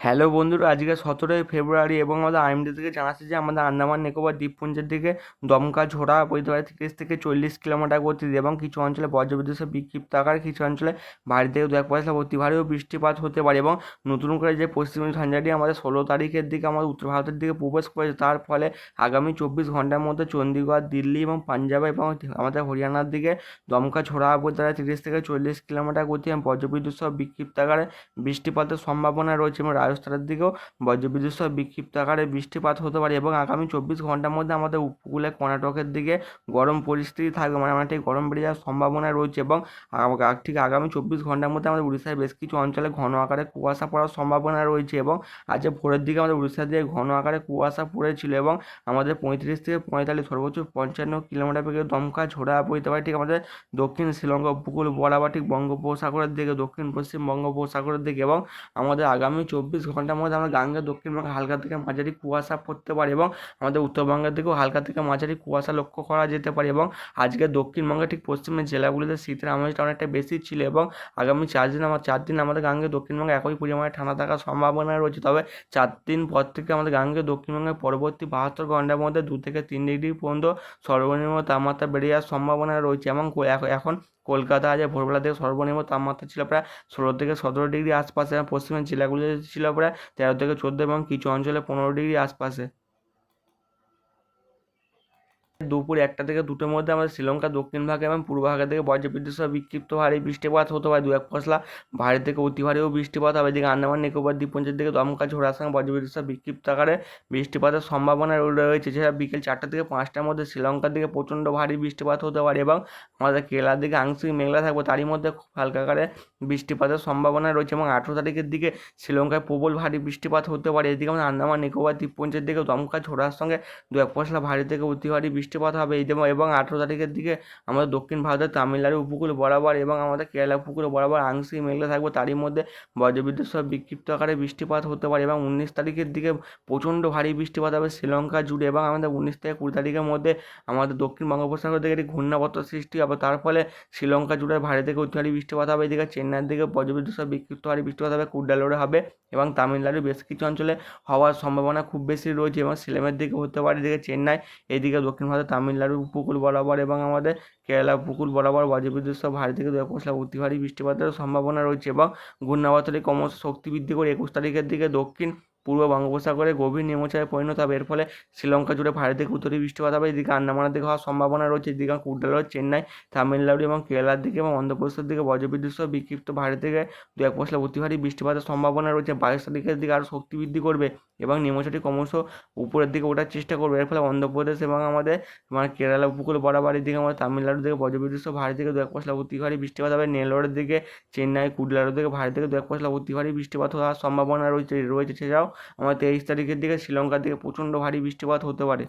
Hello বন্ধুরা, আজকে 17ই ফেব্রুয়ারি এবং আমাদের আইএমডি থেকে জানাচ্ছে যে আমাদের আন্দামান নিকোবর দ্বীপপুঞ্জের দিকে দমকা ঝোড়া বইতে পারে 30 থেকে 40 কিলোমিটার গতিতে এবং কিছু অঞ্চলে বজ্রবিদ্যুৎ সহ বিক্ষিপ্ত আকারে, কিছু অঞ্চলে ভারী থেকে 2-1 পয়সা অতি ভারী ও বৃষ্টিপাত হতে পারে। এবং নতুন করে যে পশ্চিমী ঝঞ্ঝাটি আমাদের 16 তারিখের দিকে আমাদের উত্তর ভারতের দিকে প্রবেশ করেছে, তার ফলে আগামী 24 ঘন্টার মধ্যে চণ্ডীগড়, দিল্লি এবং পাঞ্জাব এবং আমাদের হরিয়ানার দিকে দমকা ঝোড়া বইতে পারে 30 থেকে 40 কিলোমিটার গতি এবং বজ্রবিদ্যুৎ সহ বিক্ষিপ্ত আকারে বৃষ্টিপাতের সম্ভাবনা রয়েছে। এবং রাজস্থানের দিকেও বজ্রবিদ্যুৎ সহ বিক্ষিপ্ত আকারে বৃষ্টিপাত হতে পারে। এবং আগামী 24 ঘন্টার মধ্যে আমাদের উপকূলে কর্ণাটকের দিকে গরম পরিস্থিতি থাকবে, মানে অনেকটাই গরম বেড়ে যাওয়ার সম্ভাবনা রয়েছে। এবং ঠিক আগামী 24 ঘন্টার মধ্যে আমাদের উড়িষ্যার বেশ কিছু অঞ্চলে ঘন আকারে কুয়াশা পড়ার সম্ভাবনা রয়েছে। এবং আজ ভোরের দিকে আমাদের উড়িষ্যার দিকে ঘন আকারে কুয়াশা পড়েছিল এবং আমাদের 35 থেকে 45 সর্বোচ্চ 55 কিলোমিটার বেগে দমকা ঝোড়া বইতে পারে ঠিক আমাদের দক্ষিণ শ্রীলঙ্কা উপকূল বরাবর, ঠিক বঙ্গোপসাগরের দিকে, দক্ষিণ পশ্চিম বঙ্গোপসাগরের দিকে। এবং আমাদের আগামী 24 ঘন্টার মধ্যে আমরা গাঙ্গেয় দক্ষিণবঙ্গে হালকা থেকে মাঝারি কুয়াশা পড়তে পারে এবং আমাদের উত্তরবঙ্গের দিকেও হালকা থেকে মাঝারি কুয়াশা লক্ষ্য করা যেতে পারে। এবং আজকে দক্ষিণবঙ্গের ঠিক পশ্চিমের জেলাগুলিতে শীতের আমেজটা অনেকটা বেশি ছিল এবং আগামী 4 দিন আমাদের গাঙ্গেয় দক্ষিণবঙ্গে একই পরিমাণে ঠান্ডা থাকার সম্ভাবনা রয়েছে। তবে 4 দিন পর থেকে আমাদের গাঙ্গেয় দক্ষিণবঙ্গের পরবর্তী 72 ঘন্টার মধ্যে 2 থেকে 3 ডিগ্রি পর্যন্ত সর্বনিম্ন তাপমাত্রা বেড়ে যাওয়ার সম্ভাবনা রয়েছে। এবং এখন কলকাতা আজ ভোরবেলা থেকে সর্বনিম্ন তাপমাত্রা ছিল প্রায় 16 থেকে 17 ডিগ্রি আশপাশে, পশ্চিমের জেলাগুলিতে ছিল প্রায় 13 থেকে 14 এবং কিছু অঞ্চলে 15 ডিগ্রি আশপাশে। দুপুর 1টা থেকে 2টোর মধ্যে আমাদের শ্রীলঙ্কার দক্ষিণ ভাগে এবং পূর্ব ভাগের দিকে বজ্রবিদ্যুৎ সহ বিক্ষিপ্ত ভারী বৃষ্টিপাত হতে পারে, 2-1 পশলা ভারী থেকে অতি ভারীও বৃষ্টিপাত হবে। এদিকে আন্দামান নিকোবর দ্বীপপুঞ্জের দিকে দমকা ঝোড়ার সঙ্গে বজ্রবিদ্যুৎ সহ বিক্ষিপ্ত আকারে বৃষ্টিপাতের সম্ভাবনা রয়েছে। এছাড়া বিকেল 4টা থেকে 5টার মধ্যে শ্রীলঙ্কার দিকে প্রচণ্ড ভারী বৃষ্টিপাত হতে পারে এবং আমাদের কেরালার দিকে আংশিক মেঘলা থাকবে, তারই মধ্যে খুব হালকা আকারে বৃষ্টিপাতের সম্ভাবনা রয়েছে। এবং 18 তারিখের দিকে শ্রীলঙ্কায় প্রবল ভারী বৃষ্টিপাত হতে পারে। এদিকে আমাদের আন্দামান নিকোবর দ্বীপপুঞ্জের দিকে দমকা ঝোড়ার সঙ্গে 2-1 পশলা ভারী থেকে অতি ভারী বৃষ্টিপাত হবে। এবং 18 তারিখের দিকে আমাদের দক্ষিণ ভারতের তামিলনাড়ু উপকূল বরাবর এবং আমাদের কেরালা উপকূল বরাবর আংশিক মেঘলা থাকবে, তারই মধ্যে বজ্রবিদ্যুৎ সহ বিক্ষিপ্ত আকারে বৃষ্টিপাত হতে পারে। এবং 19 তারিখের দিকে প্রচণ্ড ভারী বৃষ্টিপাত হবে শ্রীলঙ্কা জুড়ে। এবং আমাদের 19 থেকে 20 তারিখের মধ্যে আমাদের দক্ষিণ বঙ্গোপসাগর থেকে একটি ঘূর্ণাবর্ত সৃষ্টি হবে, তার ফলে শ্রীলঙ্কা জুড়ে ভারী থেকে অতি ভারী বৃষ্টিপাত হবে। এদিকে চেন্নাইয়ের দিকে বজ্রবিদ্যুৎ সহ বিক্ষিপ্ত ভারী বৃষ্টিপাত হবে, কুডালোরে হবে এবং তামিলনাড়ুর বেশ কিছু অঞ্চলে হওয়ার সম্ভাবনা খুব বেশি রয়েছে। এবং সিলেমের দিকে হতে পারে এদিকে চেন্নাই, এইদিকে দক্ষিণ ভারতের তামিলনাড়ুর উপকূল বরাবর এবং আমাদের কেরালা উপকূল বরাবর বজ্রবিদ্যুৎ সহ ভারী থেকে 2-1 পশলা অতি ভারী বৃষ্টিপাতের সম্ভাবনা রয়েছে। এবং ঘূর্ণাবর্তটি ক্রমশ শক্তি বৃদ্ধি করে 21 তারিখের দিকে দক্ষিণ পূর্ব বঙ্গোপসাগরে গভীর নিম্নচাপে পরিণত হবে। এর ফলে শ্রীলঙ্কা জুড়ে ভারী থেকে উত্তরে বৃষ্টিপাত হবে। এদিকে আন্দামানের দিকে হওয়ার সম্ভাবনা রয়েছে। এদিকে কুডালোর, চেন্নাই, তামিলনাড়ু এবং কেরালার দিকে এবং অন্ধ্রপ্রদেশের দিকে বজ্রবিদ্যুৎ সহ বিক্ষিপ্ত ভারী থেকে 2-1 পশলা অতি ভারী বৃষ্টিপাতের সম্ভাবনা রয়েছে। 22 তারিখের দিকে আরও শক্তি বৃদ্ধি করবে এবং নিম্নচাপটি ক্রমশ উপরের দিকে ওঠার চেষ্টা করবে। এর ফলে অন্ধ্রপ্রদেশ এবং আমাদের কেরালা উপকূল বরাবর এদিকে আমাদের তামিলনাড়ুর দিকে বজ্রবিদ্যুৎ সহ ভারী থেকে 2-1 পশলা অতি ভারী বৃষ্টিপাত হবে। নেলোরের দিকে, চেন্নাই, কুডালোর দিকে ভারী থেকে 2-1 পশলা অতি ভারী বৃষ্টিপাত হওয়ার সম্ভাবনা রয়েছে। এছাড়াও আমার 23 তারিখের দিকে শ্রীলঙ্কার দিকে প্রচণ্ড ভারী বৃষ্টিপাত হতে পারে।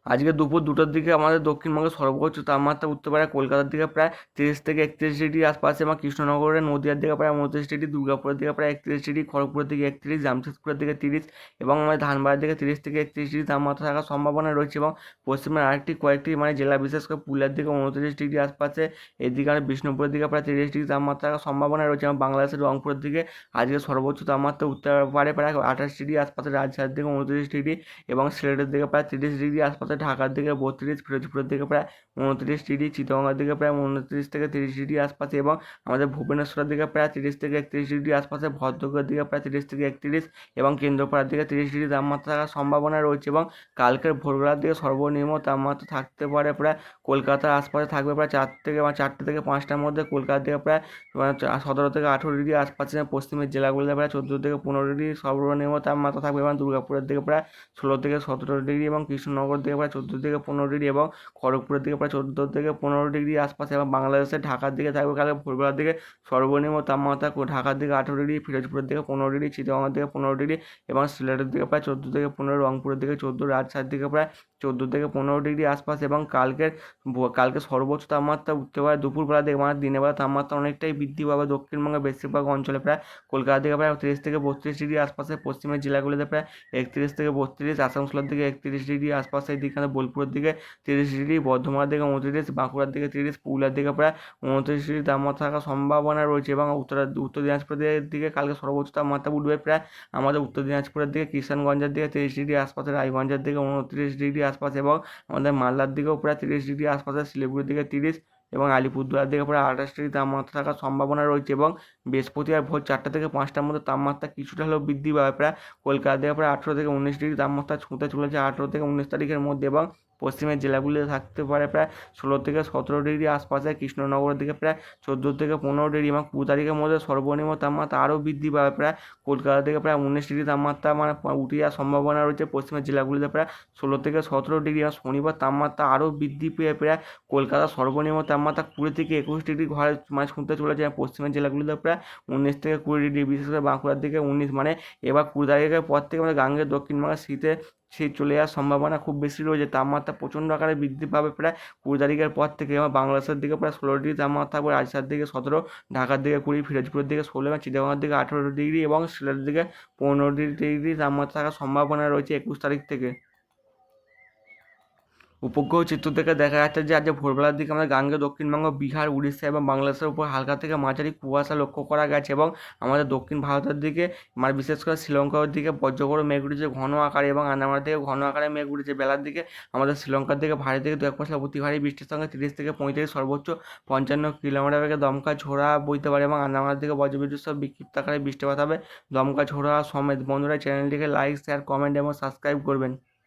আজকে দুপুর 2টোর দিকে আমাদের দক্ষিণবঙ্গের সর্বোচ্চ তাপমাত্রা উঠতে পারে কলকাতার দিকে প্রায় 30 থেকে 31 ডিগ্রি আশপাশে, এবং কৃষ্ণনগরের, নদীয়ার দিকে প্রায় 29 ডিগ্রি, দুর্গাপুরের দিকে প্রায় 31 ডিগ্রি, খড়গপুরের দিকে 31, জামশেদপুরের দিকে 30 এবং আমাদের ধানবাদের দিকে 30 থেকে 31 ডিগ্রি তাপমাত্রা থাকার সম্ভাবনা রয়েছে। এবং পশ্চিমের আরেকটি কয়েকটি জেলা, বিশেষ করে পুরুলিয়ার দিকে 29 ডিগ্রি আশপাশে, এদিকে আর বিষ্ণুপুরের দিকে প্রায় 30 ডিগ্রি তাপমাত্রা থাকার সম্ভাবনা রয়েছে। এবং বাংলাদেশের রংপুরের দিকে আজকে সর্বোচ্চ তাপমাত্রা উঠতে পারে প্রায় 28 ডিগ্রি আশপাশে, রাজশাহীর দিকে 29 ডিগ্রি এবং সিলেটের দিকে প্রায় 30 ডিগ্রি আশপাশে, ঢাকার দিকে 32, ফিরোজপুরের দিকে প্রায় 29 ডিগ্রি, চিত্তরঞ্জনের দিকে প্রায় 29 থেকে 30 ডিগ্রি আশপাশে এবং আমাদের ভুবনেশ্বরের দিকে প্রায় 30 থেকে 31 ডিগ্রি আশপাশে, ভদ্রকের দিকে প্রায় 30 থেকে 31 এবং কেন্দ্রপাড়ার দিকে 30 ডিগ্রি তাপমাত্রা থাকার সম্ভাবনা রয়েছে। এবং কালকের ভোরবেলার দিকে সর্বনিম্ন তাপমাত্রা থাকতে পারে প্রায় কলকাতার আশপাশে থাকবে প্রায় 4 থেকে 5টার মধ্যে, কলকাতার দিকে প্রায় 17 থেকে 18 ডিগ্রি আশপাশে, পশ্চিমের জেলাগুলিতে প্রায় 14 থেকে 15 ডিগ্রি সর্বনিম্ন তাপমাত্রা থাকবে এবং দুর্গাপুরের দিকে প্রায় 16 থেকে 17 ডিগ্রি এবং কৃষ্ণনগর দিকে প্রায় 14 থেকে 15 ডিগ্রি এবং খড়গপুরের দিকে প্রায় 14 থেকে 15 ডিগ্রি আশপাশে। এবং বাংলাদেশের ঢাকার দিকে থাকবে কালকে ভোরবেলার দিকে সর্বনিম্ন তাপমাত্রা ঢাকার দিকে 18 ডিগ্রি, ফিরোজপুরের দিকে 15 ডিগ্রি, চিত্তরঞ্জনের দিকে 15 ডিগ্রি এবং সিলেটের দিকে প্রায় 14 থেকে 15, রংপুরের দিকে 14, রাজশাহীর দিকে প্রায় 14 থেকে 15 ডিগ্রি আশপাশ। এবং কালকে সর্বোচ্চ তাপমাত্রা উঠতে পারে দুপুরবেলা দিকে, দিনের বেলা তাপমাত্রা অনেকটাই বৃদ্ধি পাবে দক্ষিণবঙ্গের বেশিরভাগ অঞ্চলে, প্রায় কলকাতা থেকে প্রায় 30 থেকে 32 ডিগ্রি আশপাশে, পশ্চিমের জেলাগুলিতে প্রায় 31 থেকে 32, আসানসোলের দিকে 31 ডিগ্রি আশপাশে, এদিকে এখানে বোলপুরের দিকে 30 ডিগ্রি, বর্ধমানের দিকে 29, বাঁকুড়ার দিকে 30, পুরুলিয়ার দিকে প্রায় 29 ডিগ্রি তাপমাত্রা থাকার সম্ভাবনা রয়েছে। এবং উত্তর দিনাজপুরের দিকে কালকে সর্বোচ্চ তাপমাত্রা উঠবে প্রায় আমাদের উত্তর দিনাজপুরের দিকে, কিষানগঞ্জের দিকে 30 ডিগ্রি আশপাশে, রায়গঞ্জের দিকে 29 ডিগ্রি আশপাশে, এবং আমাদের মালদার দিকেও প্রায় 30 ডিগ্রি আশপাশে, শিলিগুড়ির দিকে 30, এবং আলিপুরদুয়ার দিকে প্রায় 28 ডিগ্রি তাপমাত্রা থাকার সম্ভাবনা রয়েছে। এবং বৃহস্পতিবার ভোর 4টা থেকে 5টার মধ্যে তাপমাত্রা কিছুটা হলেও বৃদ্ধি পাবে, প্রায় কলকাতা থেকে প্রায় 18 থেকে 19 ডিগ্রি তাপমাত্রা ছুঁতে চলেছে 18 থেকে 19 তারিখের মধ্যে। এবং পশ্চিমের জেলাগুলিতে থাকতে পারে প্রায় 16 থেকে 17 ডিগ্রি আশপাশে, কৃষ্ণনগরের দিকে প্রায় 14 থেকে 15 ডিগ্রি, এবং 20 তারিখের মধ্যে সর্বনিম্ন তাপমাত্রা আরও বৃদ্ধি পাবে, প্রায় কলকাতা থেকে প্রায় 19 ডিগ্রি তাপমাত্রা উঠে যাওয়ার সম্ভাবনা রয়েছে। পশ্চিমের জেলাগুলিতে প্রায় 16 থেকে 17 ডিগ্রি, এবং শনিবার তাপমাত্রা আরও বৃদ্ধি পেয়ে প্রায় কলকাতার সর্বনিম্ন তাপমাত্রা 20 থেকে 21 ডিগ্রি ঘরে ছুঁতে চলেছে। পশ্চিমের জেলাগুলিতে প্রায় 19 থেকে 20 ডিগ্রি, বিশেষ করে বাঁকুড়ার দিকে 19, মানে এবার 20 তারিখের পর থেকে আমাদের গাঙ্গেয় দক্ষিণবঙ্গের শীত চলে যাওয়ার সম্ভাবনা খুব বেশি রয়েছে। তাপমাত্রা প্রচণ্ড আকারে বৃদ্ধি পাবে প্রায় 20 তারিখের পর থেকে। এবং বাংলাদেশের দিকে প্রায় 16 ডিগ্রি তাপমাত্রা থাকবে, রাজশাহীর দিকে 17, ঢাকার দিকে 20, ফিরোজপুরের দিকে 16, এবং চিটাগংয়ের দিকে 18 ডিগ্রি, এবং সিলেটের দিকে 15 ডিগ্রি তাপমাত্রা থাকার সম্ভাবনা রয়েছে 21 তারিখ থেকে। উপগ্রহ চিত্র থেকে দেখা যাচ্ছে যে আজ ভোরবেলার দিকে আমাদের গাঙ্গেয় দক্ষিণবঙ্গ, বিহার, উড়িষ্যা এবং বাংলাদেশের উপর হালকা থেকে মাঝারি কুয়াশা লক্ষ্য করা গেছে। এবং আমাদের দক্ষিণ ভারতের দিকে, মানে বিশেষ করে শ্রীলঙ্কার দিকে বজ্রগড় মেঘ উঠেছে ঘন আকারে, এবং আন্দামানের দিকে ঘন আকারে মেঘ উঠেছে। বেলার দিকে আমাদের শ্রীলঙ্কার দিকে ভারী থেকে 2-1 অতি ভারী বৃষ্টির সঙ্গে 30 থেকে 35, সর্বোচ্চ 55 কিলোমিটার বেগে দমকা ঝোড়া বইতে পারে, এবং আন্দামানের দিকে বজ্রবিদ্যুৎ সহ বিক্ষিপ্ত আকারে বৃষ্টিপাত হবে, দমকা ঝোড়া সমেত। বন্ধুরা, চ্যানেলটিকে লাইক, শেয়ার, কমেন্ট এবং সাবস্ক্রাইব করবেন।